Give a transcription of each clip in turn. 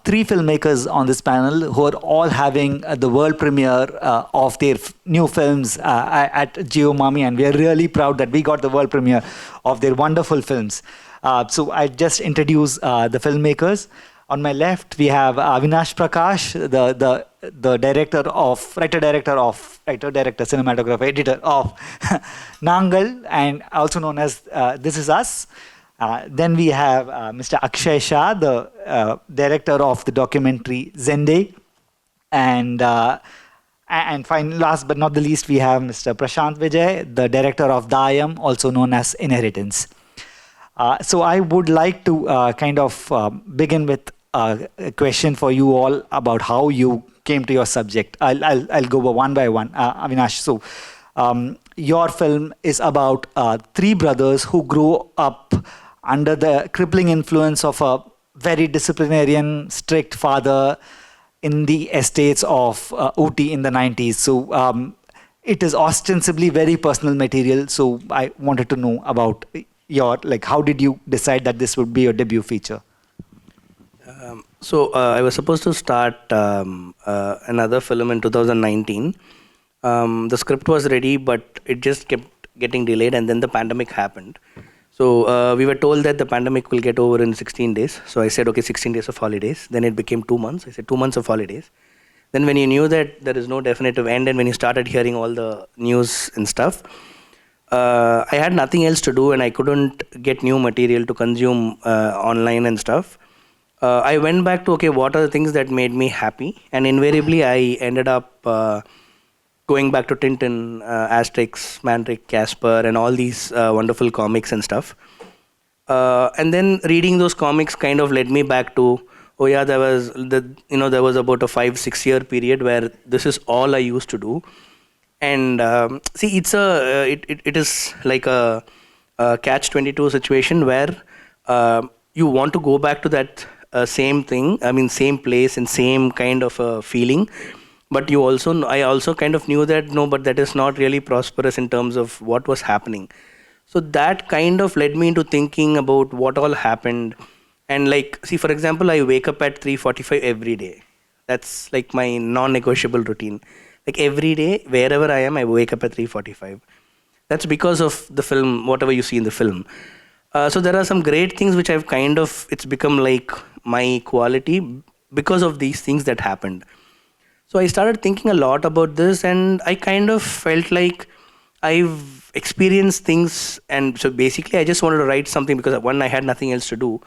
three filmmakers on this panel who are all having the world premiere of their new films at Jio MAMI, and we are really proud that we got the world premiere of their wonderful films. So I just introduce the filmmakers. On my left, we have Avinash Prakash, the writer, cinematographer, editor of Naangal, and also known as This Is Us. Then we have Mr. Akshay Shah, the director of the documentary Zende. And last but not the least, we have Mr. Prasanth Vijay, the director of Daayam, also known as Inheritance. So I would like to begin with a question for you all about how you came to your subject. I'll go one by one. Avinash, so your film is about three brothers who grew up under the crippling influence of a very disciplinarian, strict father in the estates of Ooty in the 90s. So it is ostensibly very personal material. So I wanted to know about how did you decide that this would be your debut feature? I was supposed to start another film in 2019. The script was ready, but it just kept getting delayed, and then the pandemic happened. So we were told that the pandemic will get over in 16 days. So I said, okay, 16 days of holidays. Then it became 2 months. I said 2 months of holidays. Then when you knew that there is no definitive end, and when you started hearing all the news and stuff, I had nothing else to do, and I couldn't get new material to consume online and stuff. I went back to, okay, what are the things that made me happy? And invariably, I ended up going back to Tintin, Asterix, Mandrake, Casper, and all these wonderful comics and stuff. And then reading those comics kind of led me back to, oh yeah, there was about a 5-6 year period where this is all I used to do. And see, it is like a catch-22 situation where you want to go back to that same thing, same place and same kind of a feeling. But I also kind of knew that, no, but that is not really prosperous in terms of what was happening. So that kind of led me into thinking about what all happened. And see, for example, I wake up at 3:45 every day. That's like my non-negotiable routine. Like every day, wherever I am, I wake up at 3:45. That's because of the film, whatever you see in the film. So there are some great things which it's become like my quality because of these things that happened. So I started thinking a lot about this, and I kind of felt like I've experienced things. And so basically I just wanted to write something because one, I had nothing else to do.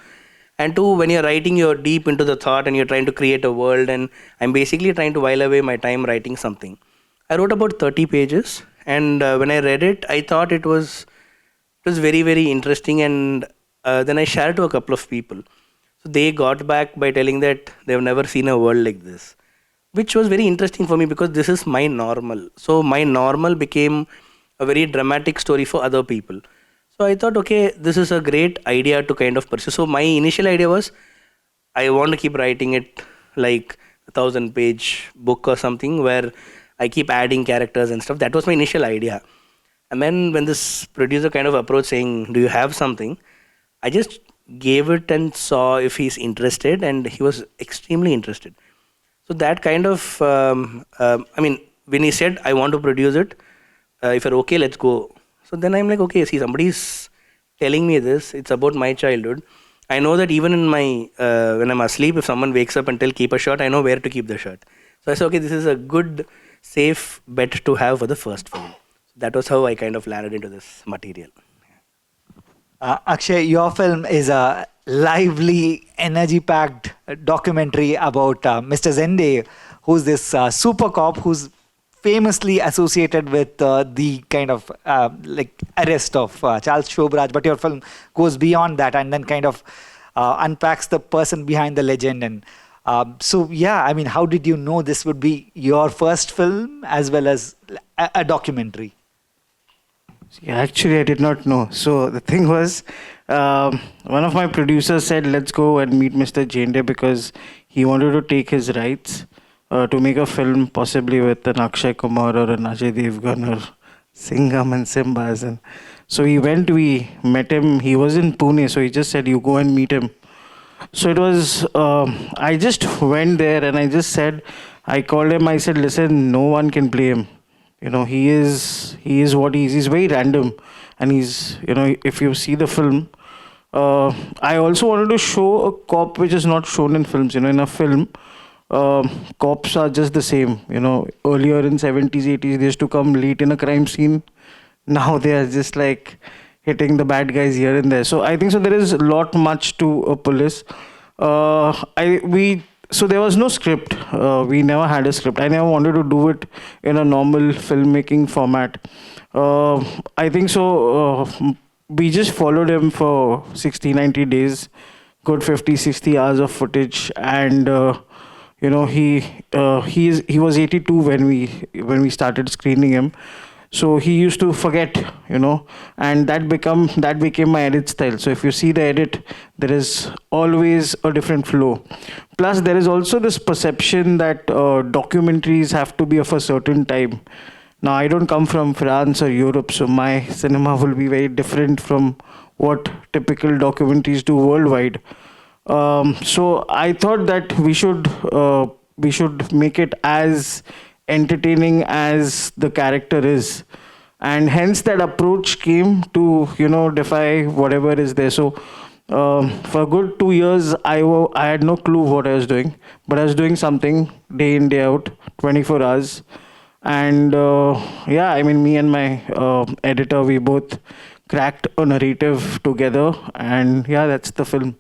And two, when you're writing, you're deep into the thought and you're trying to create a world, and I'm basically trying to while away my time writing something. I wrote about 30 pages, and when I read it, I thought it was very, very interesting, and then I shared to a couple of people. So they got back by telling that they've never seen a world like this, which was very interesting for me because this is my normal. So my normal became a very dramatic story for other people. So I thought, okay, this is a great idea to kind of pursue. So my initial idea was, I want to keep writing it like 1,000-page book or something where I keep adding characters and stuff. That was my initial idea. And then when this producer kind of approached saying, do you have something? I just gave it and saw if he's interested, and he was extremely interested. So that kind of, when he said, I want to produce it, if you're okay, let's go. So then I'm like, okay, see, somebody's telling me this, it's about my childhood. I know that even in my, when I'm asleep, if someone wakes up and keep a shot, I know where to keep the shot. So I said, okay, this is a good, safe bet to have for the first film. That was how I kind of landed into this material. Akshay, your film is a lively, energy-packed documentary about Mr. Zende, who's this super cop who's famously associated with the kind of arrest of Charles Shobraj. But your film goes beyond that and then kind of unpacks the person behind the legend. And how did you know this would be your first film as well as a documentary? Yeah, actually, I did not know. So the thing was, one of my producers said, let's go and meet Mr. Zende because he wanted to take his rights to make a film possibly with an Akshay Kumar or an Ajay Devgan or Singham and Simbas. So we met him. He was in Pune, so he just said, you go and meet him. So it was, I just went there and I just said, I called him, I said, listen, no one can play him. You know, he is what he is. He's very random. And he's, you know, if you see the film, I also wanted to show a cop which is not shown in films. You know, in a film, cops are just the same. You know, earlier in 70s, 80s, they used to come late in a crime scene. Now they are just like hitting the bad guys here and there. So I think so there is a lot much to a police. I we so there was no script. We never had a script. I never wanted to do it in a normal filmmaking format. I think so. We just followed him for 60, 90 days, good 50, 60 hours of footage, and you know he was 82 when we started screening him. So he used to forget, you know, and that became my edit style. So if you see the edit, there is always a different flow. Plus there is also this perception that documentaries have to be of a certain time. Now I don't come from France or Europe, so my cinema will be very different from what typical documentaries do worldwide. So I thought that we should make it as entertaining as the character is, and hence that approach came to, you know, defy whatever is there. So for a good 2 years, I had no clue what I was doing, but I was doing something day in day out, 24 hours, and yeah, I mean, me and my editor, we both cracked a narrative together, and yeah, that's the film.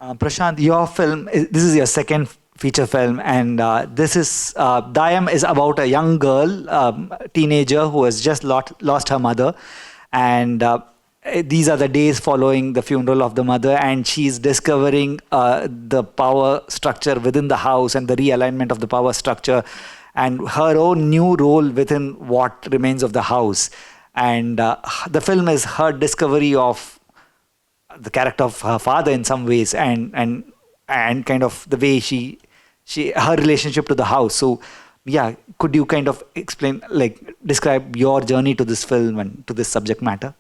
Prashant, your film, this is your second feature film, and this is Daayam is about a young girl, teenager who has just lost her mother, and these are the days following the funeral of the mother, and she's discovering the power structure within the house and the realignment of the power structure, and her own new role within what remains of the house, and the film is her discovery of the character of her father in some ways, and kind of the way she her relationship to the house. So yeah, could you kind of explain, like, describe your journey to this film and to this subject matter?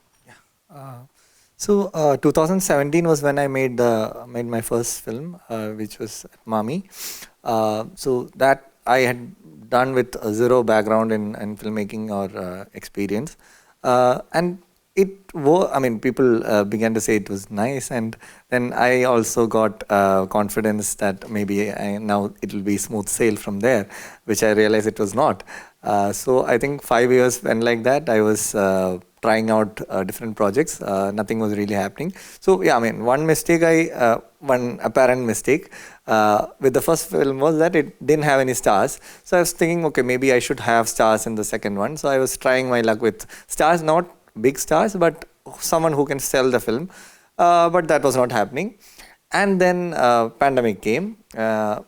So 2017 was when I made my first film, which was Mami. So that I had done with zero background in filmmaking or experience, and I mean, people began to say it was nice, and then I also got confidence that maybe now it will be smooth sail from there, which I realized it was not. So I think 5 years went like that. I was trying out different projects. Nothing was really happening. So yeah, I mean, one apparent mistake with the first film was that it didn't have any stars. So I was thinking, okay, maybe I should have stars in the second one. So I was trying my luck with stars, not big stars, but someone who can sell the film. But that was not happening. And then pandemic came.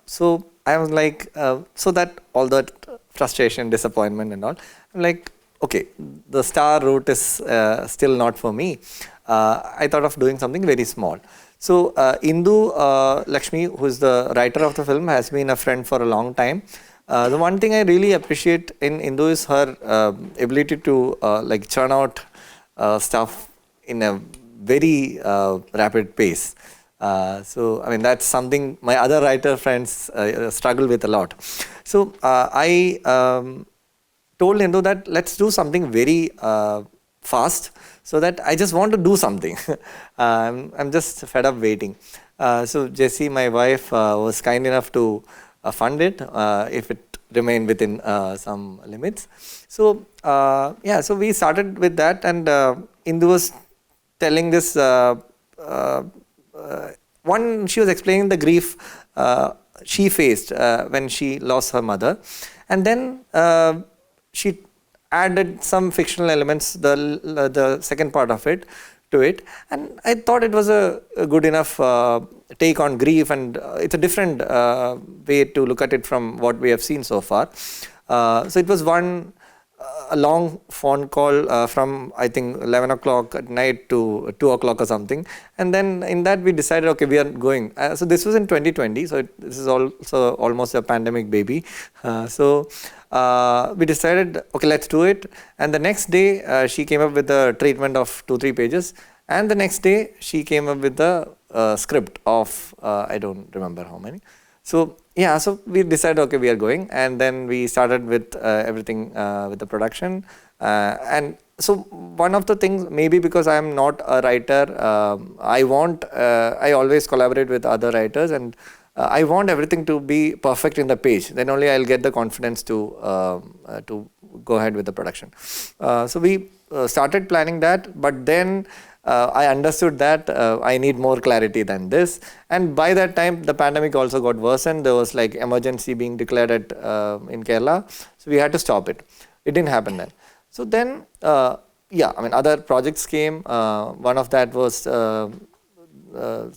So I was like, so that all that frustration, disappointment and all, I'm like, okay, the star route is still not for me. I thought of doing something very small. So Indu Lakshmi, who is the writer of the film, has been a friend for a long time. The one thing I really appreciate in Indu is her ability to like churn out stuff in a very rapid pace. So I mean, that's something my other writer friends struggle with a lot. So I told Indu that let's do something very fast, so that I just want to do something. I'm just fed up waiting. So Jessie, my wife, was kind enough to fund it if it remained within some limits. So yeah, so we started with that, and Indu was telling this she was explaining the grief she faced when she lost her mother, and then she added some fictional elements, the second part of it, to it, and I thought it was a good enough take on grief, and it's a different way to look at it from what we have seen so far. So it was a long phone call from I think 11 o'clock at night to 2 o'clock or something, and then in that we decided, okay, we are going. So this was in 2020, so this is also almost a pandemic baby. So we decided, okay, let's do it. And the next day she came up with a treatment of 2-3 pages, And the next day, she came up with the script of, I don't remember how many. So yeah, so we decided, okay, we are going. And then we started with everything with the production. And so one of the things, maybe because I am not a writer, I always collaborate with other writers, and I want everything to be perfect in the page. Then only I'll get the confidence to go ahead with the production. So we started planning that, but then I understood that I need more clarity than this. And by that time, the pandemic also got worsened. There was like emergency being declared in Kerala. So we had to stop it. It didn't happen then. So then, yeah, I mean, other projects came. One of that was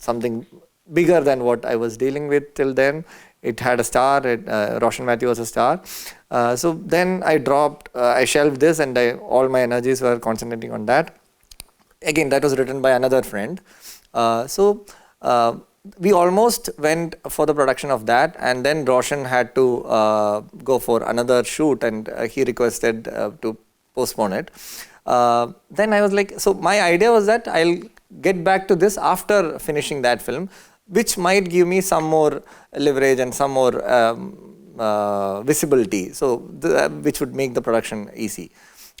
something bigger than what I was dealing with till then. It had a star. Roshan Matthew was a star. So then I dropped, I shelved this, and all my energies were concentrating on that. Again, that was written by another friend. So we almost went for the production of that, and then Roshan had to go for another shoot, and he requested to postpone it. Then I was like, so my idea was that I'll get back to this after finishing that film, which might give me some more leverage and some more visibility, so which would make the production easy.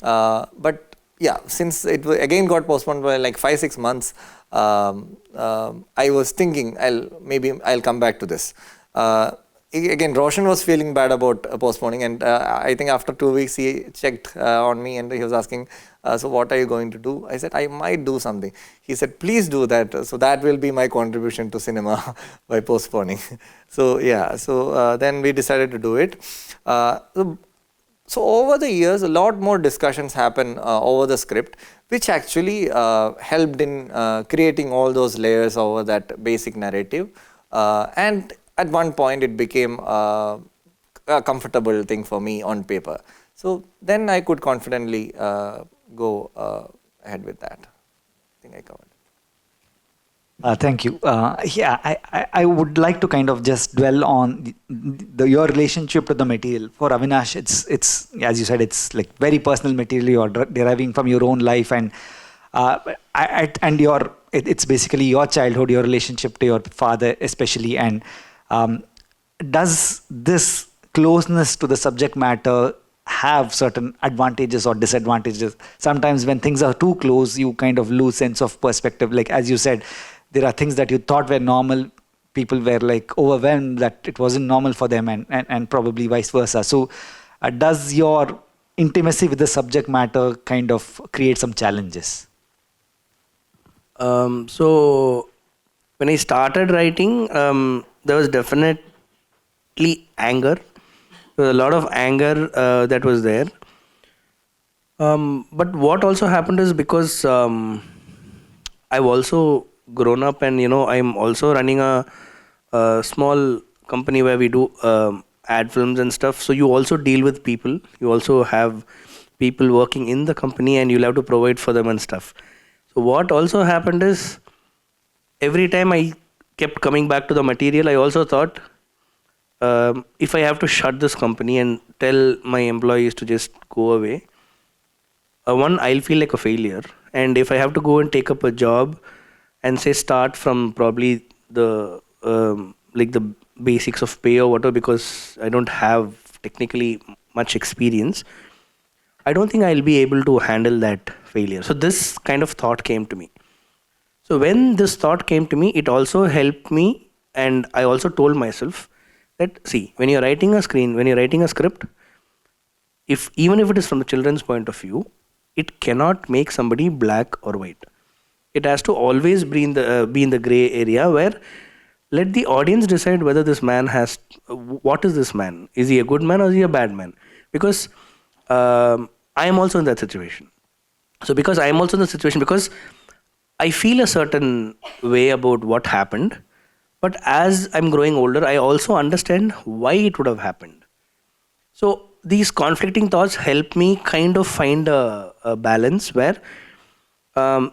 But yeah, since it again got postponed by like 5-6 months, I was thinking I'll come back to this. Again, Roshan was feeling bad about postponing, and I think after 2 weeks he checked on me and he was asking, so what are you going to do? I said, I might do something. He said, please do that. So that will be my contribution to cinema by postponing. So yeah, so then we decided to do it. So over the years, a lot more discussions happen over the script, which actually helped in creating all those layers over that basic narrative. And at one point, it became a comfortable thing for me on paper. So then I could confidently go ahead with that. I think I covered. Thank you. Yeah, I would like to kind of just dwell on your relationship to the material. For Avinash, it's as you said, it's like very personal material you're deriving from your own life, and it's basically your childhood, your relationship to your father, especially. And does this closeness to the subject matter have certain advantages or disadvantages? Sometimes when things are too close, you kind of lose sense of perspective. Like as you said, there are things that you thought were normal, people were like overwhelmed that it wasn't normal for them, and probably vice versa. So does your intimacy with the subject matter kind of create some challenges? So when I started writing, there was definitely anger. There was a lot of anger that was there. But what also happened is because I've also grown up, and I'm also running a small company where we do ad films and stuff. So you also deal with people. You also have people working in the company, and you'll have to provide for them and stuff. So what also happened is, every time I kept coming back to the material, I also thought, if I have to shut this company and tell my employees to just go away, one, I'll feel like a failure. And if I have to go and take up a job and say start from probably the like the basics of pay or whatever, because I don't have technically much experience, I don't think I'll be able to handle that failure. So this kind of thought came to me. So when this thought came to me, it also helped me, and I also told myself that, see, when you're writing a script, even if it is from the children's point of view, it cannot make somebody black or white. It has to always be in the gray area, where let the audience decide whether this man what is this man? Is he a good man or is he a bad man? Because I am also in that situation. So because I am also in the situation, because I feel a certain way about what happened, but as I'm growing older, I also understand why it would have happened. So these conflicting thoughts help me kind of find a balance where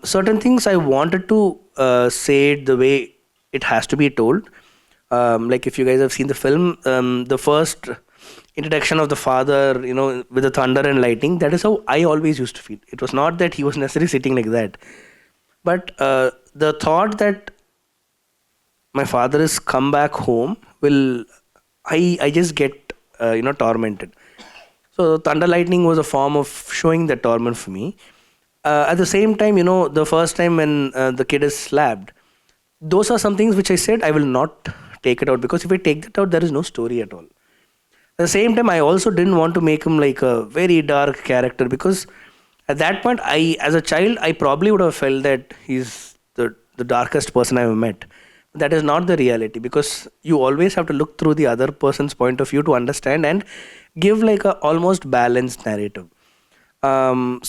certain things I wanted to say it the way it has to be told. Like if you guys have seen the film, the first introduction of the father, with the thunder and lightning, that is how I always used to feel. It was not that he was necessarily sitting like that. But the thought that my father has come back home will, I just get tormented. So thunder lightning was a form of showing that torment for me. At the same time, the first time when the kid is slapped, those are some things which I said I will not take it out, because if I take that out, there is no story at all. At the same time, I also didn't want to make him like a very dark character, because at that point, as a child, I probably would have felt that he's the darkest person I've met. That is not the reality, because you always have to look through the other person's point of view to understand and give like a almost balanced narrative. Even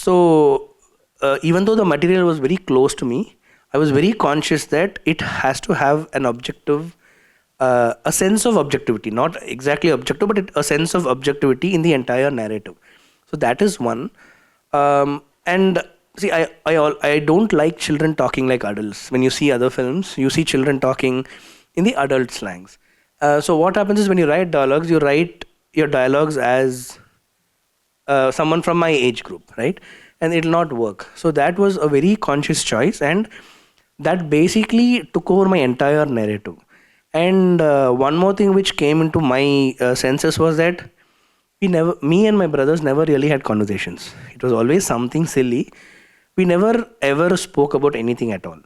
though the material was very close to me, I was very conscious that it has to have an objective, a sense of objectivity, not exactly objective, but a sense of objectivity in the entire narrative. So that is one. And see, I don't like children talking like adults. When you see other films, you see children talking in the adult slangs. So what happens is, when you write dialogues, you write your dialogues as someone from my age group, right? And it'll not work. So that was a very conscious choice, and that basically took over my entire narrative. And one more thing which came into my senses was that me and my brothers never really had conversations. It was always something silly. We never ever spoke about anything at all.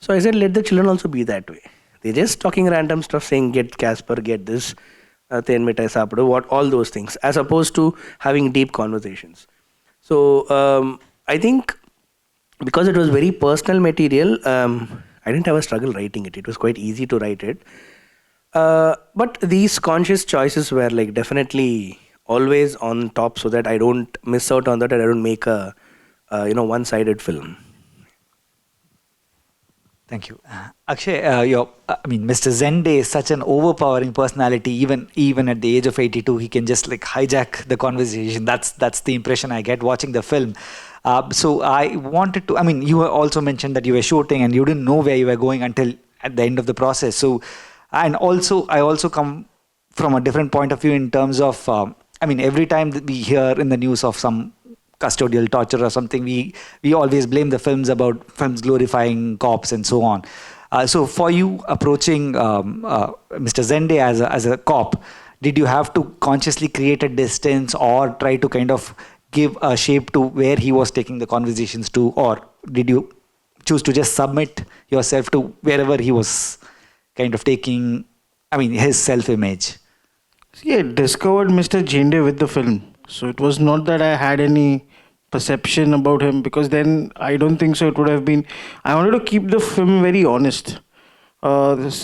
So I said, let the children also be that way. They're just talking random stuff, saying, get Casper, get this, ten mitai sapdu, what, all those things, as opposed to having deep conversations. So I think because it was very personal material, I didn't have a struggle writing it. It was quite easy to write it. But these conscious choices were like definitely always on top, so that I don't miss out on that and I don't make a one-sided film. Thank you. Akshay, Mr. Zende is such an overpowering personality. Even at the age of 82, he can just like hijack the conversation. That's the impression I get watching the film. So I wanted to, you also mentioned that you were shooting and you didn't know where you were going until at the end of the process. So, and also, I also come from a different point of view in terms of, every time that we hear in the news of some custodial torture or something, we always blame the films glorifying cops and so on. So for you approaching Mr. Zende as a cop, did you have to consciously create a distance or try to kind of give a shape to where he was taking the conversations to, or did you choose to just submit yourself to wherever he was kind of taking, his self-image? See, I discovered Mr. Jende with the film. So it was not that I had any perception about him, because then I don't think so it would have been. I wanted to keep the film very honest. I've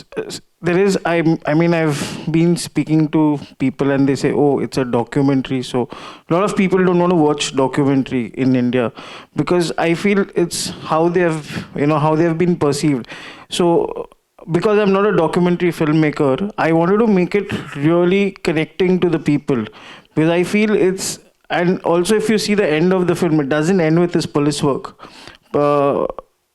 been speaking to people and they say, oh, it's a documentary. So a lot of people don't want to watch documentary in India, because I feel it's how they have been perceived. So because I'm not a documentary filmmaker, I wanted to make it really connecting to the people, because I feel it's, and also if you see the end of the film, it doesn't end with his police work.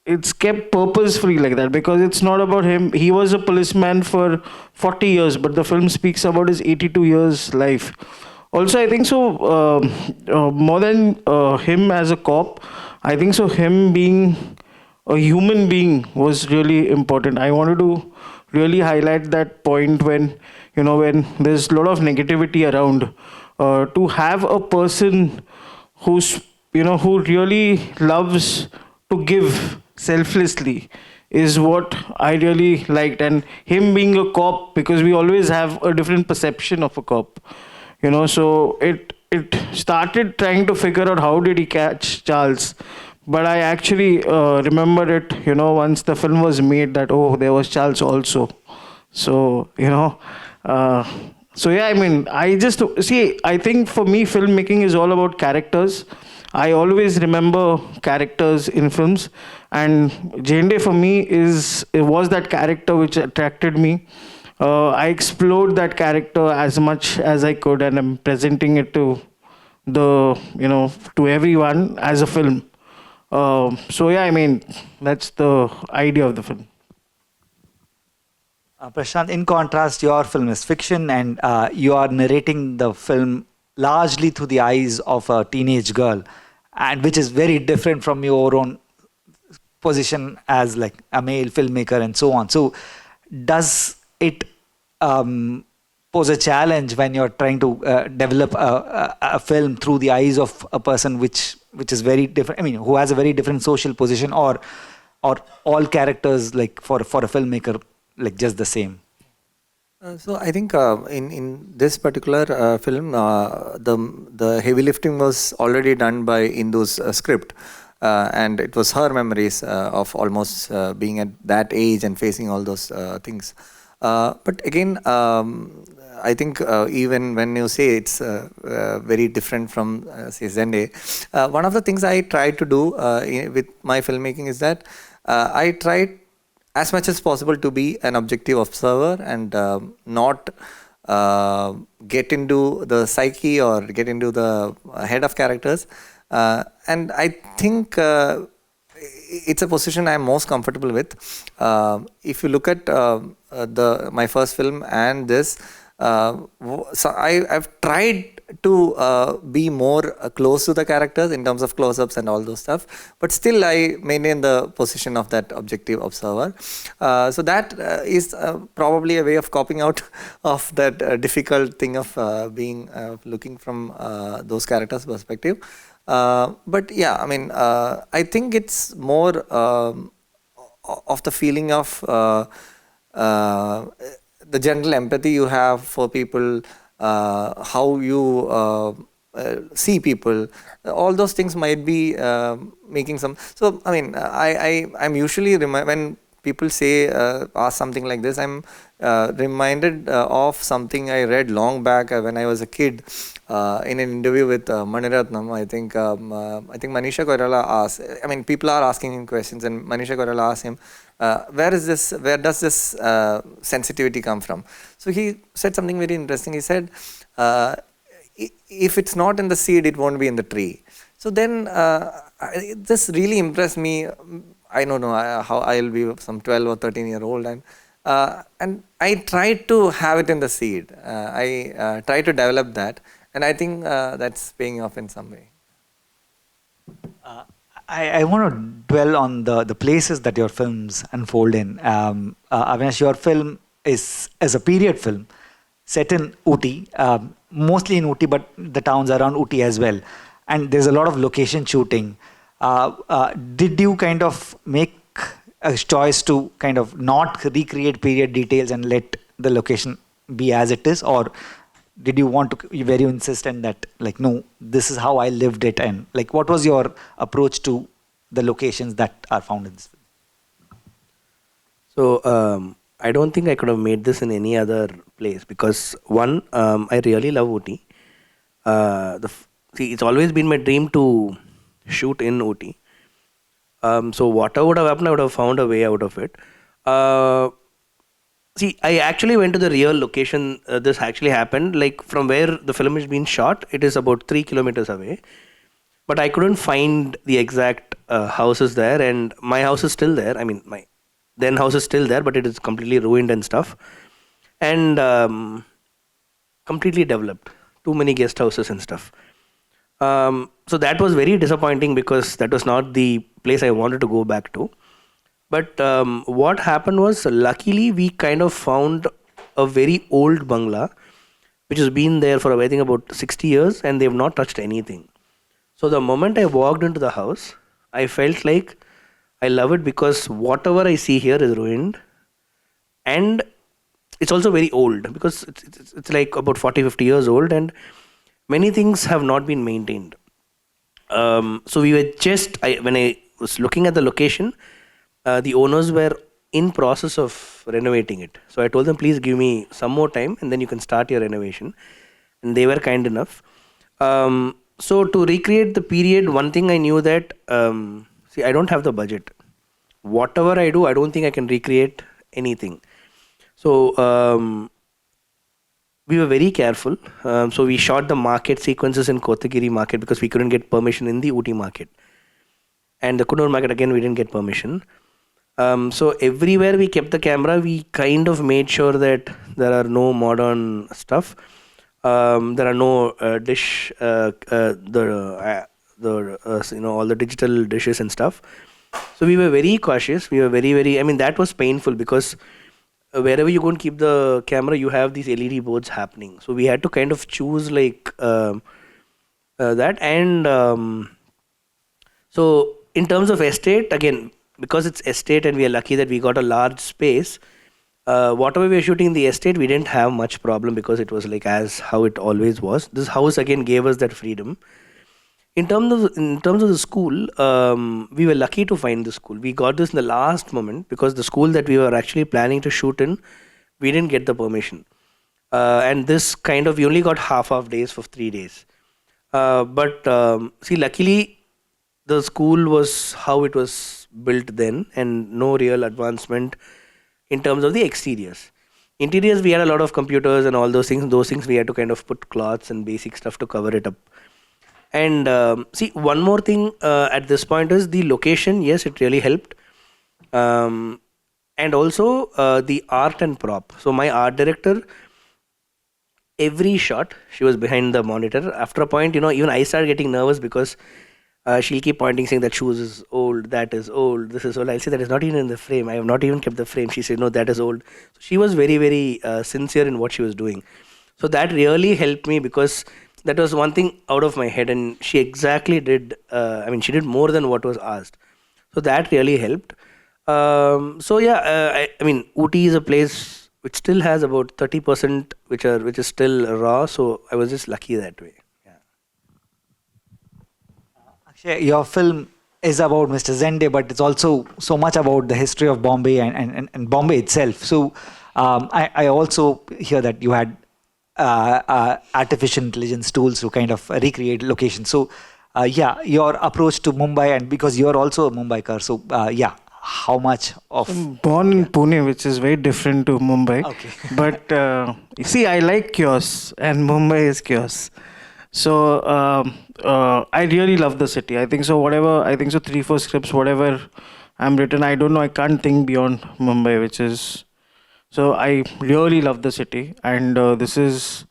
It's kept purposefully like that, because it's not about him. He was a policeman for 40 years, but the film speaks about his 82 years life. Also, I think so, more than him as a cop, I think so him being a human being was really important. I wanted to really highlight that point when there's a lot of negativity around. To have a person who really loves to give selflessly is what I really liked. And him being a cop, because we always have a different perception of a cop, so it started trying to figure out how did he catch Charles. But I actually remember it, once the film was made, that, oh, there was Charles also. So, I think for me, filmmaking is all about characters. I always remember characters in films, and Jende for me was that character which attracted me. I explored that character as much as I could, and I'm presenting it to to everyone as a film. That's the idea of the film. Prashant, in contrast, your film is fiction, and you are narrating the film largely through the eyes of a teenage girl, and which is very different from your own position as like a male filmmaker and so on. So does it pose a challenge when you're trying to develop a film through the eyes of a person which is very different? I mean, who has a very different social position, or all characters like for a filmmaker like just the same? So I think in this particular film, the heavy lifting was already done by Indu's script, and it was her memories of almost being at that age and facing all those things. But again, I think even when you say it's very different from say Zende, one of the things I try to do with my filmmaking is that I try as much as possible to be an objective observer and not get into the psyche or get into the head of characters. And I think it's a position I'm most comfortable with. If you look at my first film and this, so I've tried to be more close to the characters in terms of close-ups and all those stuff, but still I maintain the position of that objective observer. So that is probably a way of coping out of that difficult thing of being looking from those characters' perspective. But yeah, I mean, I think it's more of the feeling of the general empathy you have for people, how you see people, all those things might be making some. So I mean, I'm usually when people say ask something like this, I'm reminded of something I read long back when I was a kid in an interview with Maniratnam. I think Manisha Koirala asked. I mean, people are asking him questions, and Manisha Koirala asked him, where does this sensitivity come from? So he said something very interesting. He said, if it's not in the seed, it won't be in the tree. So then this really impressed me. I don't know how I'll be some 12 or 13-year-old, and I tried to have it in the seed. I tried to develop that, and I think that's paying off in some way. I want to dwell on the places that your films unfold in. Avinash, your film is a period film set in Ooty, mostly in Ooty, but the towns around Ooty as well. And there's a lot of location shooting. Did you kind of make a choice to kind of not recreate period details and let the location be as it is, or did you want to, were you insistent that like, no, this is how I lived it, and like what was your approach to the locations that are found in this film? So I don't think I could have made this in any other place because one, I really love Ooty. See, it's always been my dream to shoot in Ooty. So whatever would have happened, I would have found a way out of it. See, I actually went to the real location. This actually happened. Like from where the film is being shot, it is about 3 kilometers away. But I couldn't find the exact houses there, and my house is still there. I mean, my then house is still there, but it is completely ruined and stuff, and completely developed. Too many guest houses and stuff. So that was very disappointing because that was not the place I wanted to go back to. But what happened was, luckily, we kind of found a very old bungalow, which has been there for I think about 60 years, and they have not touched anything. So the moment I walked into the house, I felt like I love it because whatever I see here is ruined, and it's also very old because it's like about 40-50 years old, and many things have not been maintained. So we were when I was looking at the location, the owners were in process of renovating it. So I told them, please give me some more time and then you can start your renovation. And they were kind enough. So to recreate the period, one thing I knew that, see, I don't have the budget. Whatever I do, I don't think I can recreate anything. So we were very careful. So we shot the market sequences in Kotagiri market because we couldn't get permission in the Ooty market. And the Kunur market, again, we didn't get permission. So everywhere we kept the camera, we kind of made sure that there are no modern stuff. There are no dish, all the digital dishes and stuff. So we were very cautious. We were very. I mean, that was painful because wherever you go and keep the camera, you have these LED boards happening. So we had to kind of choose like that. And so in terms of estate, again, because it's estate and we are lucky that we got a large space. Whatever we were shooting in the estate, we didn't have much problem because it was like as how it always was. This house again gave us that freedom. In terms of the school, we were lucky to find the school. We got this in the last moment because the school that we were actually planning to shoot in, we didn't get the permission. And this kind of we only got half days for 3 days. But see, luckily, the school was how it was built then, and no real advancement in terms of the exteriors. Interiors, we had a lot of computers and all those things. Those things we had to kind of put cloths and basic stuff to cover it up. And see, one more thing at this point is the location. Yes, it really helped. And also the art and prop. So my art director, every shot, she was behind the monitor. After a point, even I started getting nervous because she'll keep pointing, saying that shoes is old, that is old, this is old. I'll say that is not even in the frame. I have not even kept the frame. She said, no, that is old. So she was very sincere in what she was doing. So that really helped me because that was one thing out of my head, and she exactly did. She did more than what was asked. So that really helped. So yeah, Ooty is a place which still has about 30% which is still raw. So I was just lucky that way. Akshay, your film is about Mr. Zende, but it's also so much about the history of Bombay and Bombay itself. So I also hear that you had artificial intelligence tools to kind of recreate locations. So yeah, your approach to Mumbai, and because you're also a Mumbaikar, so yeah, how much of... I'm born in Pune, which is very different to Mumbai. Okay. But you see, I like chaos, and Mumbai is chaos. So I really love the city. I think so. 3-4 scripts, whatever I'm written, I don't know. I can't think beyond Mumbai, which is... So I really love the city, and this is,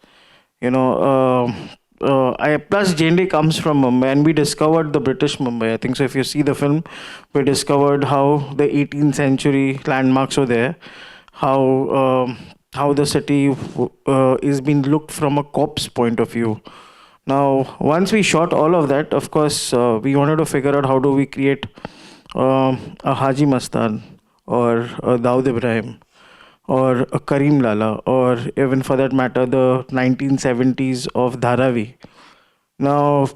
plus Zende comes from Mumbai, and we discovered the British Mumbai. I think so. If you see the film, we discovered how the 18th century landmarks were there, how the city is being looked from a cop's point of view. Now, once we shot all of that, of course, we wanted to figure out how do we create a Haji Mastan or a Daud Ibrahim or a Karim Lala, or even for that matter, the 1970s of Dharavi. Now,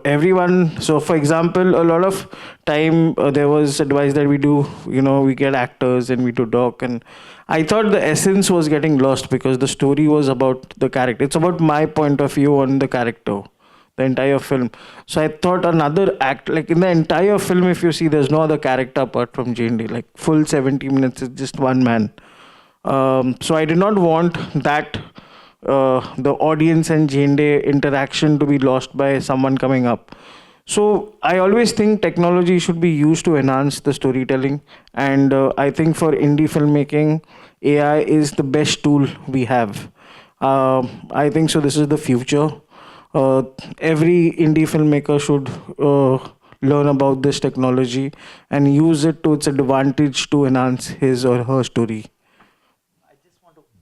everyone, so for example, a lot of time there was advice that we do, we get actors and we do doc, and I thought the essence was getting lost because the story was about the character. It's about my point of view on the character, the entire film. So I thought another act, like in the entire film, if you see, there's no other character apart from Zende. Like full 70 minutes is just one man. So I did not want that the audience and Zende interaction to be lost by someone coming up. So I always think technology should be used to enhance the storytelling, and I think for indie filmmaking, AI is the best tool we have. I think so. This is the future. Every indie filmmaker should learn about this technology and use it to its advantage to enhance his or her story.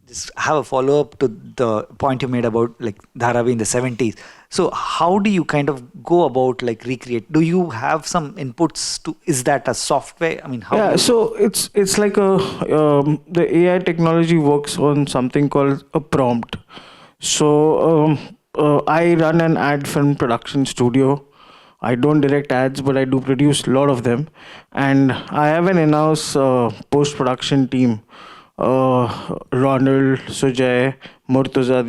Just have a follow-up to the point you made about like Dharavi in the 70s. So how do you kind of go about like recreate? Do you have some inputs to, is that a software? I mean, how? Yeah, so it's like the AI technology works on something called a prompt. So I run an ad film production studio. I don't direct ads, but I do produce a lot of them. And I have an in-house post-production team. Ronald, Sujay, Murtaza,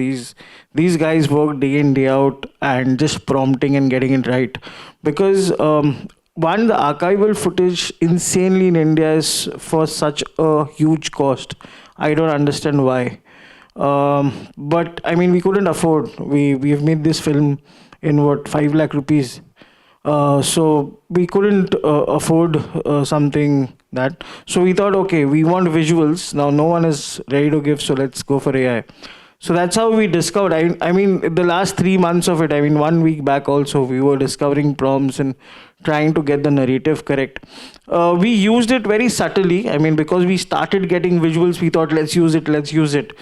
these guys work day in, day out and just prompting and getting it right. Because one, the archival footage insanely in India is for such a huge cost. I don't understand why. But I mean, we couldn't afford. We've made this film in 5 lakh rupees. So we couldn't afford something that. So we thought, okay, we want visuals. Now no one is ready to give, so let's go for AI. So that's how we discovered. I mean, the last 3 months of it, I mean, 1 week back also, we were discovering prompts and trying to get the narrative correct. We used it very subtly. I mean, because we started getting visuals, we thought, let's use it, let's use it.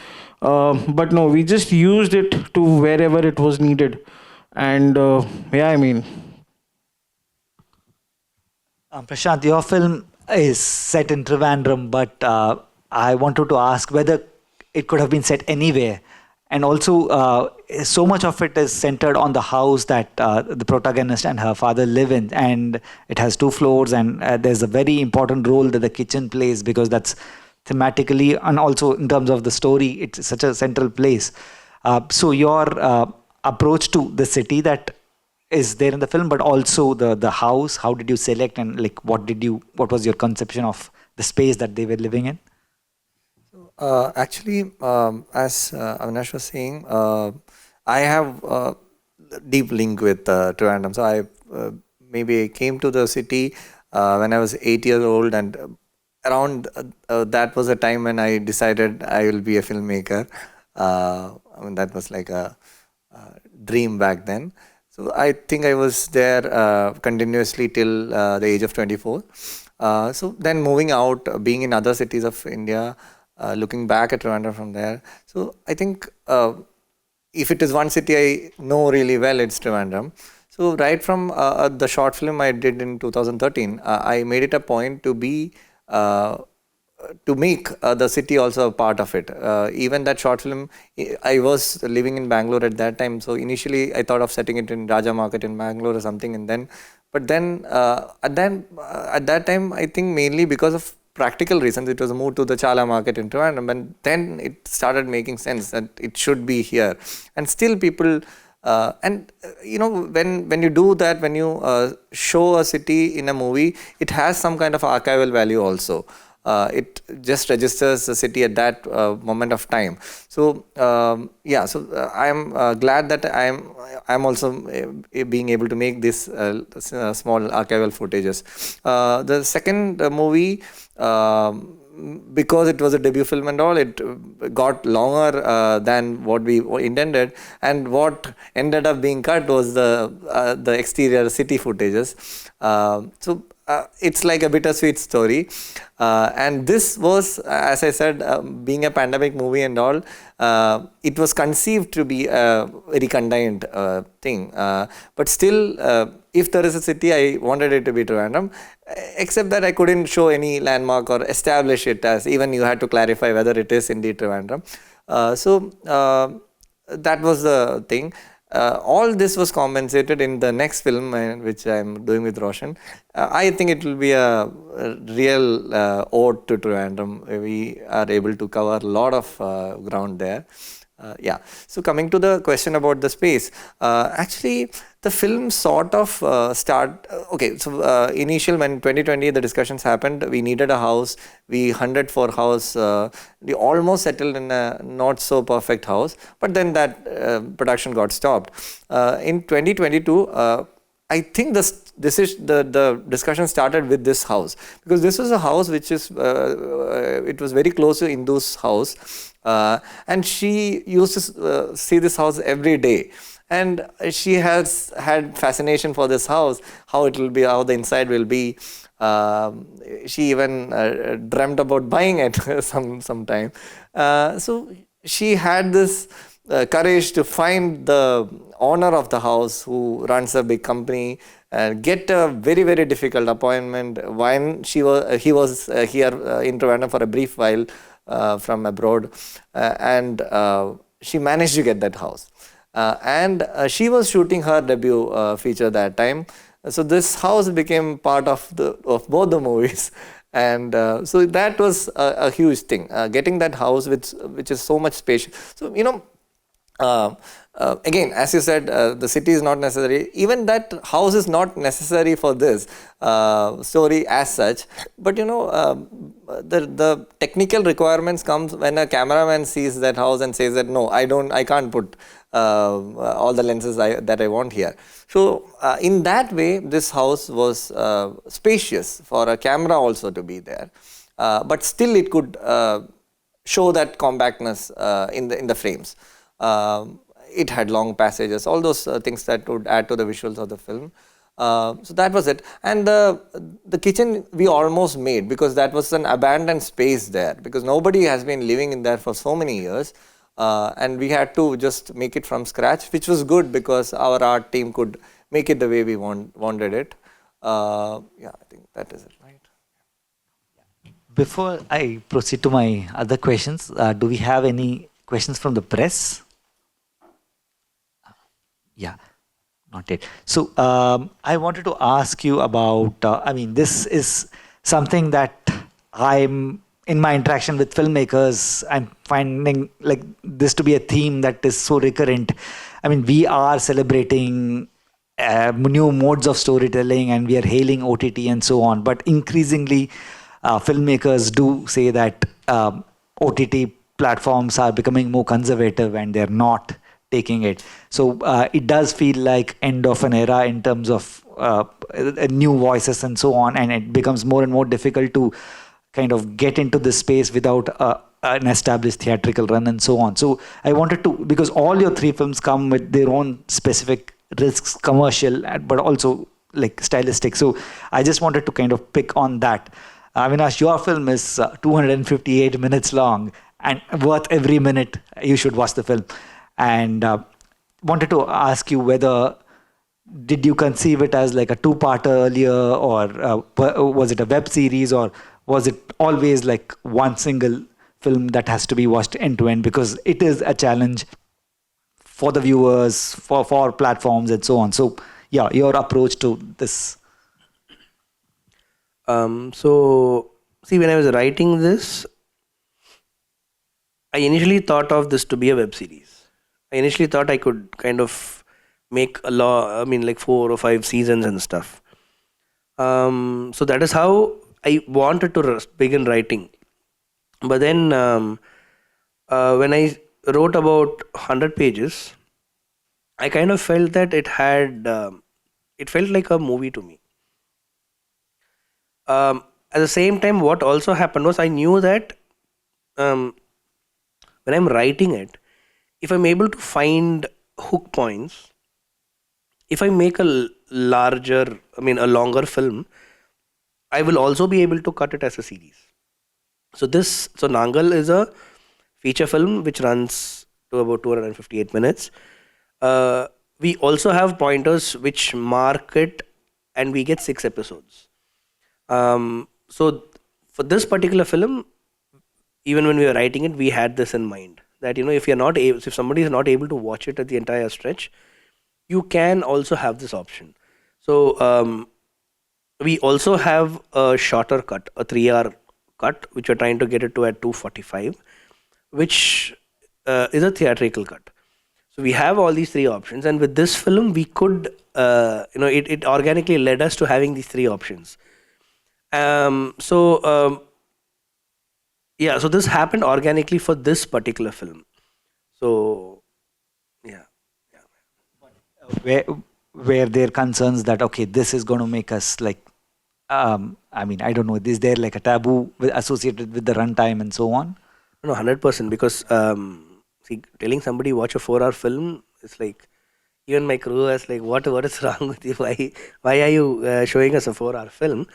But no, we just used it to wherever it was needed. And yeah, I mean, Prashant, your film is set in Trivandrum, but I wanted to ask whether it could have been set anywhere. And also, so much of it is centered on the house that the protagonist and her father live in. And it has 2 floors, and there's a very important role that the kitchen plays, because that's thematically and also in terms of the story, it's such a central place. So, your approach to the city that is there in the film, but also the house. How did you select, and like what was your conception of the space that they were living in? Actually, as Avinash was saying, I have deep link with Trivandrum. So maybe I came to the city when I was 8 years old, and around that was a time when I decided I will be a filmmaker. I mean, that was like a dream back then. So I think I was there continuously till the age of 24. So then moving out, being in other cities of India, looking back at Rwanda from there. So I think if it is one city I know really well, it's Trivandrum. So right from the short film I did in 2013, I made it a point to be to make the city also a part of it. Even that short film, I was living in Bangalore at that time. So initially I thought of setting it in Raja Market in Bangalore or something, and then, but then at that time, I think mainly because of practical reasons, it was moved to the Chala Market in Trivandrum, and then it started making sense that it should be here. And still people, you know, when you do that, when you show a city in a movie, it has some kind of archival value also. It just registers the city at that moment of time. So yeah, so I'm glad that I'm also being able to make this small archival footages. The second movie, because it was a debut film and all, it got longer than what we intended, and what ended up being cut was the exterior city footages. So it's like a bittersweet story, and this was, as I said, being a pandemic movie and all, it was conceived to be a very contained thing, but still, if there is a city, I wanted it to be Trivandrum, except that I couldn't show any landmark or establish it as, even you had to clarify whether it is indeed Trivandrum. So that was the thing. All this was compensated in the next film, which I'm doing with Roshan. I think it will be a real ode to Trivandrum. We are able to cover a lot of ground there. Yeah. So coming to the question about the space, actually the film sort of okay, so initial when 2020 the discussions happened, we needed a house, we hunted for house, we almost settled in a not so perfect house, but then that production got stopped. In 2022, I think the discussion started with this house, because this was a house which is it was very close to Indu's house, and she used to see this house every day, and she has had fascination for this house, how it will be, how the inside will be. She even dreamt about buying it sometime. So she had this courage to find the owner of the house who runs a big company, get a very, very difficult appointment when he was here in Trivandrum for a brief while from abroad, and she managed to get that house. And she was shooting her debut feature that time. So this house became part of both the movies. And so that was a huge thing, getting that house which is so much spacious. So, you know, again, as you said, the city is not necessary. Even that house is not necessary for this story as such. But you know, the technical requirements comes when a cameraman sees that house and says that no, I can't put all the lenses that I want here. So in that way, this house was spacious for a camera also to be there, but still it could show that compactness in the frames. It had long passages, all those things that would add to the visuals of the film. So that was it. And the kitchen we almost made, because that was an abandoned space there, because nobody has been living in there for so many years. And we had to just make it from scratch, which was good because our art team could make it the way we wanted it. Yeah, I think that is it, right? Before I proceed to my other questions, do we have any questions from the press? Yeah, not yet. So I wanted to ask you about, I mean, this is something that I'm, in my interaction with filmmakers, I'm finding like this to be a theme that is so recurrent. I mean, we are celebrating new modes of storytelling and we are hailing OTT and so on. But increasingly, filmmakers do say that OTT platforms are becoming more conservative and they're not taking it. So it does feel like end of an era in terms of new voices and so on, and it becomes more and more difficult to kind of get into this space without an established theatrical run and so on. So I wanted to, because all your three films come with their own specific risks, commercial, but also like stylistic. So I just wanted to kind of pick on that. Avinash, your film is 258 minutes long and worth every minute. You should watch the film. And wanted to ask you whether did you conceive it as like a two-parter earlier, or was it a web series, or was it always like one single film that has to be watched end to end, because it is a challenge for the viewers, for platforms and so on. So yeah, your approach to this. So see, when I was writing this, I initially thought of this to be a web series. I initially thought I could kind of make like 4 or 5 seasons and stuff. So that is how I wanted to begin writing. But then when I wrote about 100 pages, I kind of felt that it felt like a movie to me. At the same time, what also happened was I knew that when I'm writing it, if I'm able to find hook points, if I make a longer film, I will also be able to cut it as a series. So Naangal is a feature film which runs to about 258 minutes. We also have pointers which mark it, and we get 6 episodes. So for this particular film, even when we were writing it, we had this in mind, that if somebody is not able to watch it at the entire stretch, you can also have this option. So we also have a shorter cut, a 3-hour cut, which we're trying to get it to at 2:45, which is a theatrical cut. So we have all these 3 options, and with this film, we could, it organically led us to having these 3 options. So this happened organically for this particular film. So, yeah. Were there concerns that, okay, this is going to make us like, I mean, I don't know, is there like a taboo associated with the runtime and so on? No, 100%, because telling somebody watch a 4-hour film, it's like, even my crew was like, what is wrong with you? Why are you showing us a 4-hour film?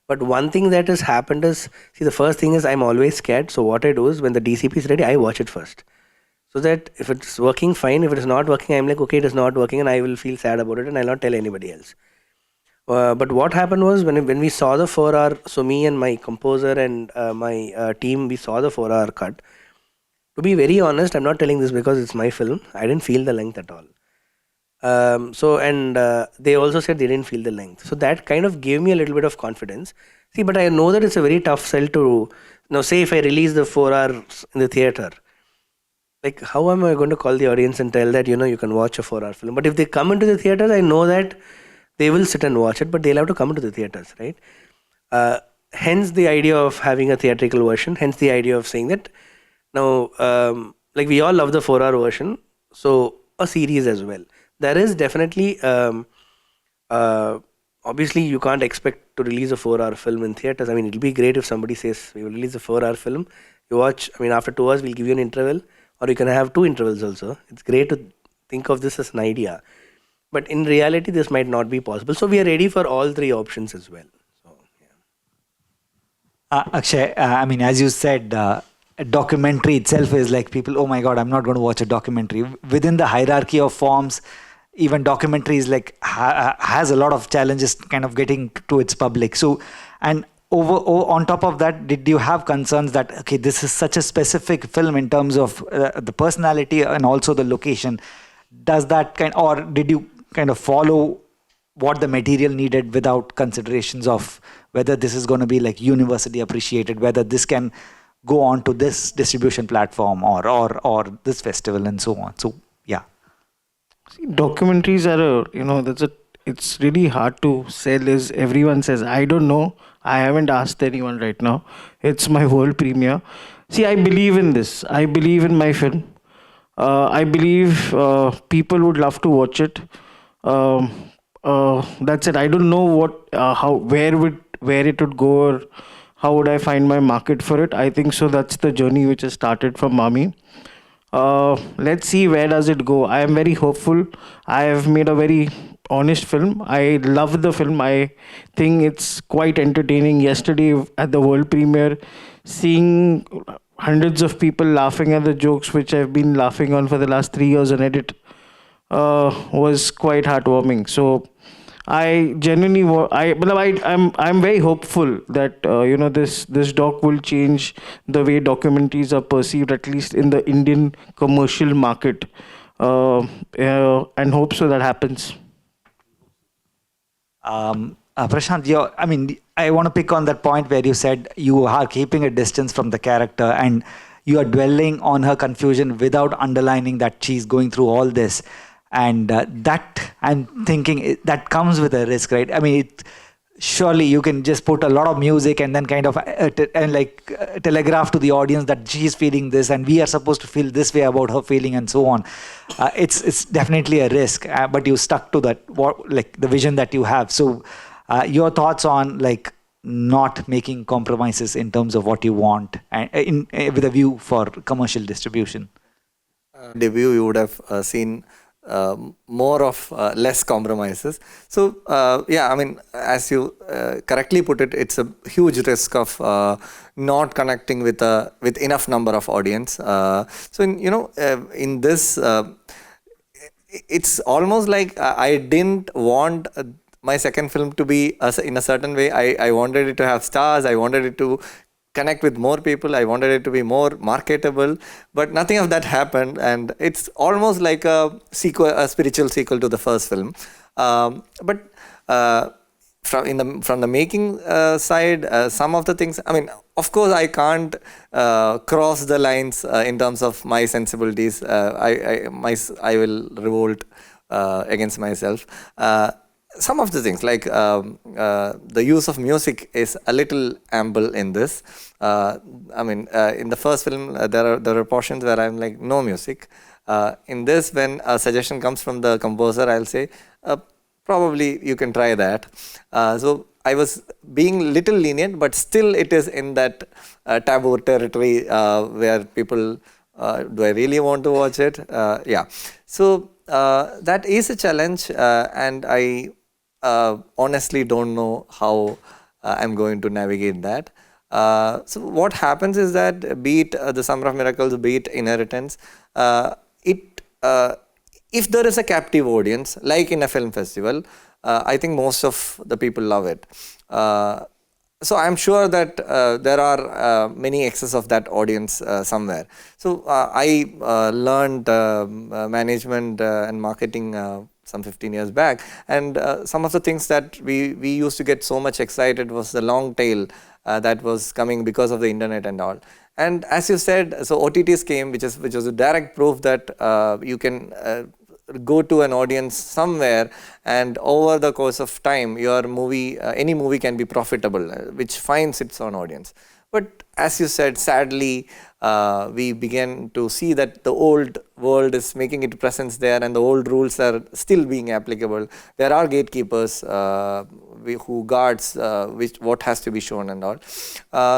But one thing that has happened is, the first thing is I'm always scared. So what I do is, when the DCP is ready, I watch it first. So that if it's working, fine. If it is not working, I'm like, okay, it is not working, and I will feel sad about it, and I'll not tell anybody else. But what happened was, when we saw the 4-hour, so me and my composer and my team, we saw the 4-hour cut. To be very honest, I'm not telling this because it's my film. I didn't feel the length at all. They also said they didn't feel the length. So that kind of gave me a little bit of confidence. But I know that it's a very tough sell to, say if I release the 4 hours in the theater, like how am I going to call the audience and tell that, you can watch a 4-hour film? But if they come into the theaters, I know that they will sit and watch it, but they'll have to come into the theaters, right? Hence the idea of having a theatrical version, hence the idea of saying that, now, like we all love the 4-hour version, so a series as well. There is definitely, obviously you can't expect to release a 4-hour film in theaters. I mean, it'll be great if somebody says, we will release a 4-hour film. You watch, after 2 hours, we'll give you an interval. or you can have 2 intervals also. It's great to think of this as an idea, but in reality, this might not be possible. So we are ready for all 3 options as well. So yeah. Akshay, I mean, as you said, a documentary itself is like people, oh my God, I'm not going to watch a documentary. Within the hierarchy of forms, even documentary is like has a lot of challenges kind of getting to its public. So, and on top of that, did you have concerns that, okay, this is such a specific film in terms of the personality and also the location? Does that or did you kind of follow what the material needed without considerations of whether this is going to be like universally appreciated, whether this can go on to this distribution platform or this festival and so on? So yeah. See, documentaries are it's really hard to sell. As everyone says, I don't know. I haven't asked anyone right now. It's my world premiere. See, I believe in this. I believe in my film. I believe people would love to watch it. That's it. I don't know where it would go, or how would I find my market for it. I think so. That's the journey which has started from Mami. Let's see where does it go. I am very hopeful. I have made a very honest film. I love the film. I think it's quite entertaining. Yesterday at the world premiere, seeing hundreds of people laughing at the jokes which I've been laughing on for the last 3 years on edit was quite heartwarming. So I genuinely, I'm very hopeful that this doc will change the way documentaries are perceived, at least in the Indian commercial market, and hope so that happens. Prashant, I want to pick on that point where you said you are keeping a distance from the character and you are dwelling on her confusion without underlining that she's going through all this. And that, I'm thinking, that comes with a risk, right? I mean, surely you can just put a lot of music and then kind of telegraph to the audience that she's feeling this and we are supposed to feel this way about her feeling and so on. It's definitely a risk, but you stuck to that, the vision that you have. So your thoughts on not making compromises in terms of what you want and with a view for commercial distribution? Debut, you would have seen more of less compromises. So as you correctly put it, it's a huge risk of not connecting with enough number of audience. In this, it's almost like I didn't want my second film to be in a certain way. I wanted it to have stars. I wanted it to connect with more people. I wanted it to be more marketable, but nothing of that happened, and it's almost like a spiritual sequel to the first film. But from the making side, some of the things, of course I can't cross the lines in terms of my sensibilities. I will revolt against myself. Some of the things like the use of music is a little ample in this. In the first film, there are portions where I'm like, no music. In this, when a suggestion comes from the composer, I'll say, probably you can try that. So I was being little lenient, but still it is in that taboo territory where people, do I really want to watch it? Yeah. So that is a challenge, and I honestly don't know how I'm going to navigate that. So what happens is that, be it the Summer of Miracles, be it Inheritance, if there is a captive audience, like in a film festival, I think most of the people love it. So I'm sure that there are many excess of that audience somewhere. So I learned management and marketing some 15 years back, and some of the things that we used to get so much excited was the long tail that was coming because of the internet and all. And as you said, so OTTs came, which was a direct proof that you can go to an audience somewhere, and over the course of time, your movie, any movie can be profitable, which finds its own audience. But as you said, sadly, we began to see that the old world is making its presence there, and the old rules are still being applicable. There are gatekeepers who guards what has to be shown and all.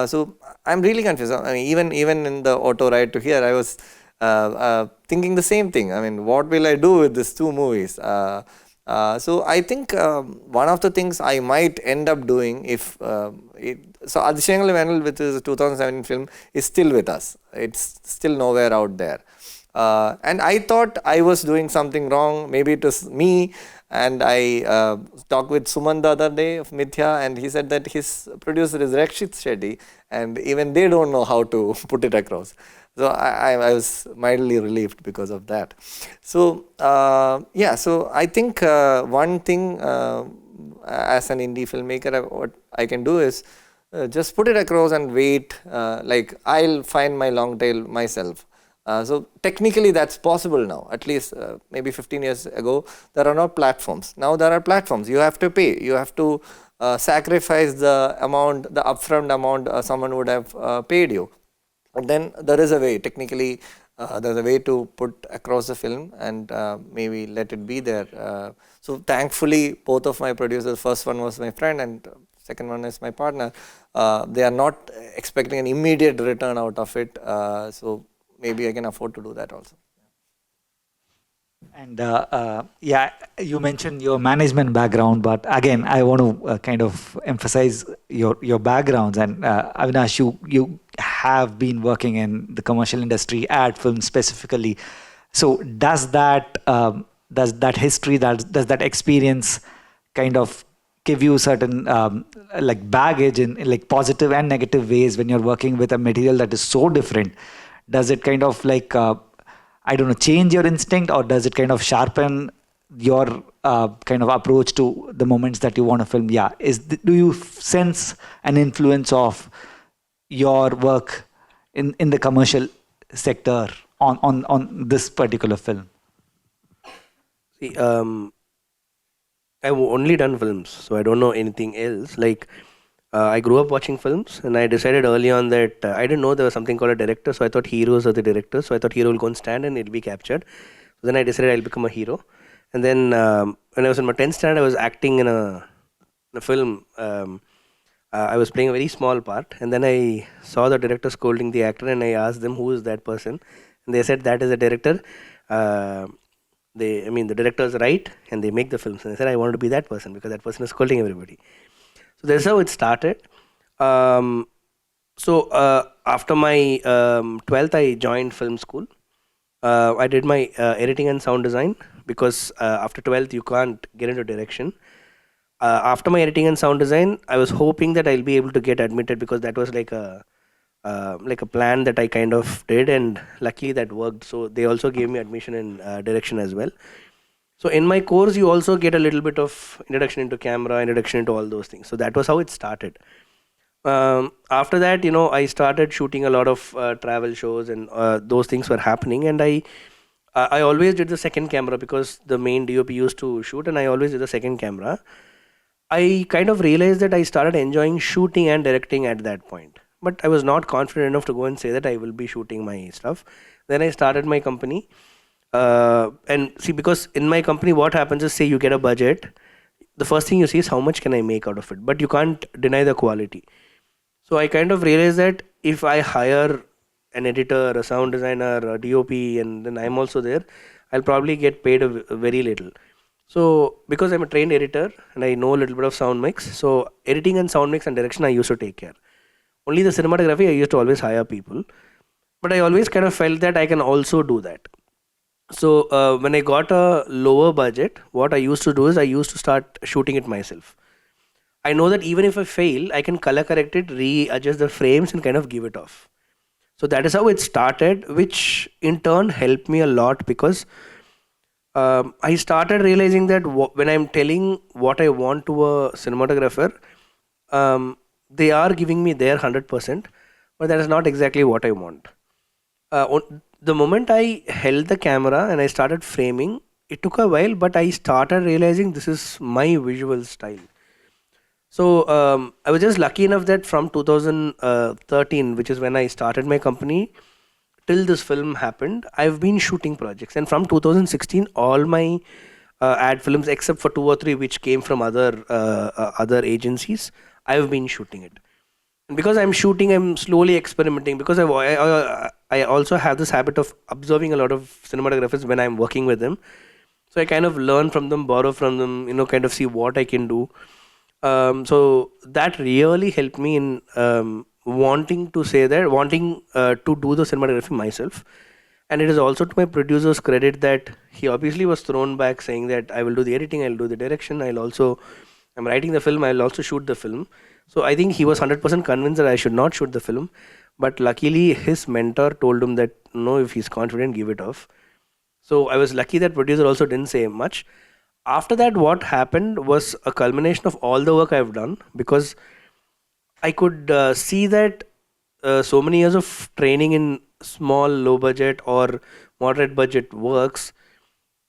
So I'm really confused. Even in the auto ride to here, I was thinking the same thing. I mean, what will I do with these two movies? So I think one of the things I might end up doing if so Adishangal Venal, which is a 2017 film, is still with us. It's still nowhere out there. And I thought I was doing something wrong. Maybe it was me. And I talked with Suman the other day of Mithya, and he said that his producer is Rakshit Shetty, and even they don't know how to put it across. So I was mildly relieved because of that. So yeah, so I think one thing as an indie filmmaker, what I can do is just put it across and wait. Like I'll find my long tail myself. So technically that's possible now. At least maybe 15 years ago, there are no platforms. Now there are platforms. You have to pay. You have to sacrifice the amount, the upfront amount someone would have paid you. But then there is a way. Technically, there's a way to put across the film and maybe let it be there. So thankfully, both of my producers, first one was my friend and second one is my partner. They are not expecting an immediate return out of it. So maybe I can afford to do that also. And yeah, you mentioned your management background, but again, I want to kind of emphasize your backgrounds. And Avinash, you have been working in the commercial industry, ad film specifically. So does that history, does that experience kind of give you certain like baggage in like positive and negative ways when you're working with a material that is so different? Does it kind of like I don't know, change your instinct, or does it kind of sharpen your kind of approach to the moments that you want to film? Yeah, do you sense an influence of your work in the commercial sector on this particular film? See, I've only done films, so I don't know anything else. Like, I grew up watching films, and I decided early on that I didn't know there was something called a director, so I thought heroes are the directors. So I thought hero will go and stand and it'll be captured. So then I decided I'll become a hero. And then when I was in my 10th standard, I was acting in a film. I was playing a very small part, and then I saw the director scolding the actor, and I asked them who is that person, and they said that is a director. The directors write and they make the films, and I said I wanted to be that person because that person is scolding everybody. So that's how it started. After my 12th, I joined film school. I did my editing and sound design because after 12th, you can't get into direction. After my editing and sound design, I was hoping that I'll be able to get admitted because that was like a plan that I kind of did, and luckily that worked. So they also gave me admission in direction as well. So in my course, you also get a little bit of introduction into camera, introduction into all those things. So that was how it started. After that, I started shooting a lot of travel shows, and those things were happening. And I always did the second camera because the main DOP used to shoot, and I always did the second camera. I kind of realized that I started enjoying shooting and directing at that point. But I was not confident enough to go and say that I will be shooting my stuff. Then I started my company. And see, because in my company, what happens is, say you get a budget, the first thing you see is how much can I make out of it, but you can't deny the quality. So I kind of realized that if I hire an editor, a sound designer, a DOP, and then I'm also there, I'll probably get paid very little. So because I'm a trained editor and I know a little bit of sound mix, so editing and sound mix and direction I used to take care. Only the cinematography I used to always hire people, but I always kind of felt that I can also do that. So when I got a lower budget, what I used to do is I used to start shooting it myself. I know that even if I fail, I can color correct it, readjust the frames, and kind of give it off. So that is how it started, which in turn helped me a lot because I started realizing that when I'm telling what I want to a cinematographer, they are giving me their 100%, but that is not exactly what I want. The moment I held the camera and I started framing, it took a while, but I started realizing this is my visual style. So I was just lucky enough that from 2013, which is when I started my company, till this film happened, I've been shooting projects. And from 2016, all my ad films, except for 2 or 3 which came from other agencies, I've been shooting it. And because I'm shooting, I'm slowly experimenting because I also have this habit of observing a lot of cinematographers when I'm working with them. So I kind of learn from them, borrow from them, kind of see what I can do. So that really helped me in wanting to do the cinematography myself. And it is also to my producer's credit that he obviously was thrown back saying that I will do the editing, I'll do the direction, I'm writing the film, I'll also shoot the film. So I think he was 100% convinced that I should not shoot the film. But luckily, his mentor told him that no, if he's confident, give it off. So I was lucky that producer also didn't say much. After that, what happened was a culmination of all the work I've done, because I could see that so many years of training in small, low budget or moderate budget works,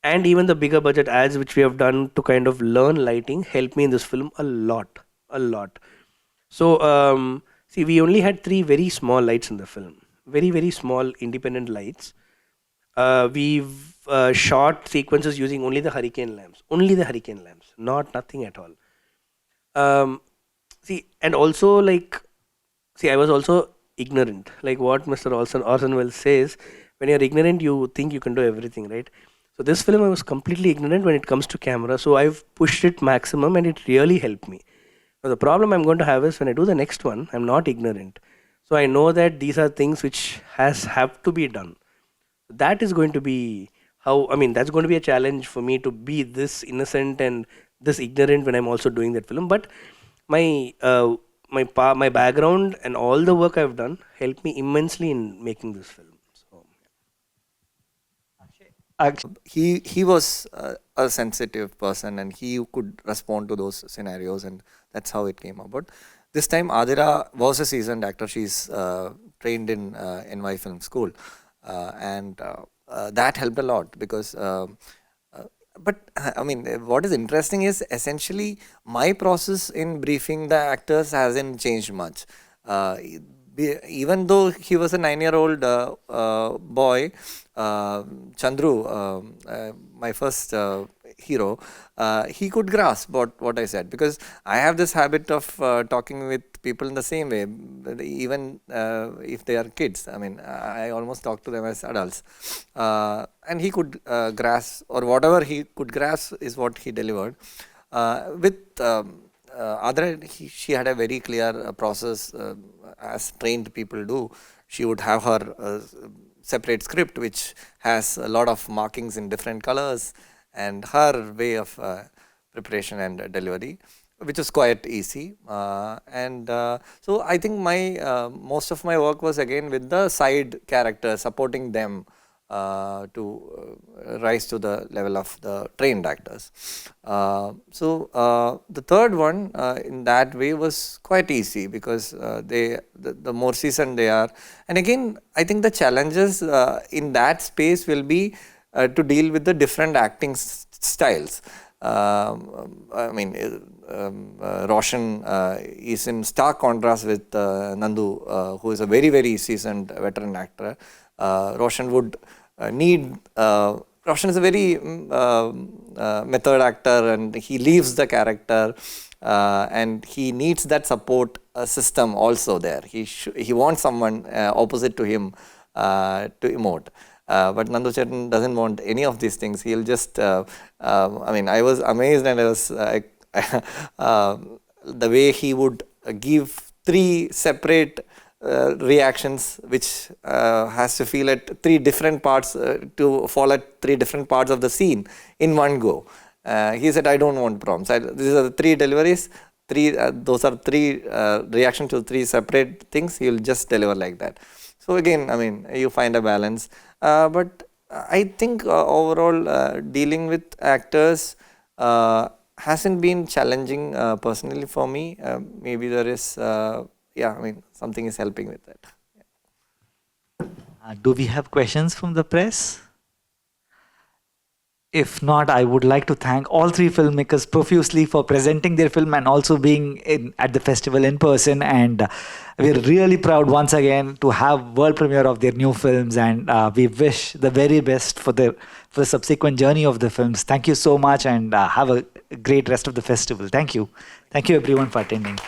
and even the bigger budget ads which we have done to kind of learn lighting, helped me in this film a lot, a lot. So see, we only had three very small lights in the film, very very small independent lights. We've shot sequences using only the hurricane lamps, not nothing at all. See, and also I was also ignorant. Like what Mr. Orson Welles says, when you're ignorant, you think you can do everything, right? So this film, I was completely ignorant when it comes to camera. So I've pushed it maximum, and it really helped me. Now the problem I'm going to have is when I do the next one, I'm not ignorant. So I know that these are things which have to be done. That is going to be that's going to be a challenge for me to be this innocent and this ignorant when I'm also doing that film. But my my background and all the work I've done helped me immensely in making this film. So He was a sensitive person, and he could respond to those scenarios, and that's how it came about. This time Adira was a seasoned actor. She's trained in NY Film School, and that helped a lot, because but I mean, what is interesting is essentially my process in briefing the actors hasn't changed much. Even though he was a 9-year-old boy, Chandru, my first hero, he could grasp what I said, because I have this habit of talking with people in the same way, even if they are kids. I mean, I almost talk to them as adults. And he could grasp, or whatever he could grasp is what he delivered. With Adra, she had a very clear process, as trained people do. She would have her separate script which has a lot of markings in different colors, and her way of preparation and delivery, which is quite easy. So I think my most of my work was again with the side characters, supporting them to rise to the level of the trained actors. So the third one in that way was quite easy, because the more seasoned they are, and again I think the challenges in that space will be to deal with the different acting styles. I mean, Roshan is in stark contrast with Nandu, who is a very very seasoned veteran actor. Roshan would need. Roshan is a very method actor, and he leaves the character, and he needs that support system also there. He wants someone opposite to him to emote. But Nandu Chetan doesn't want any of these things. He'll just. I mean, I was amazed, and I was the way he would give 3 separate reactions, which has to feel at 3 different parts, to fall at 3 different parts of the scene in one go. He said, I don't want prompts. These are the 3 deliveries. Those are 3 reactions to 3 separate things. He'll just deliver like that. So again, I mean, you find a balance. But I think overall dealing with actors hasn't been challenging personally for me. Maybe there is, I mean, something is helping with that. Do we have questions from the press? If not, I would like to thank all 3 filmmakers profusely for presenting their film and also being at the festival in person. And we're really proud once again to have world premiere of their new films, and we wish the very best for the subsequent journey of the films. Thank you so much, and have a great rest of the festival. Thank you. Thank you everyone for attending.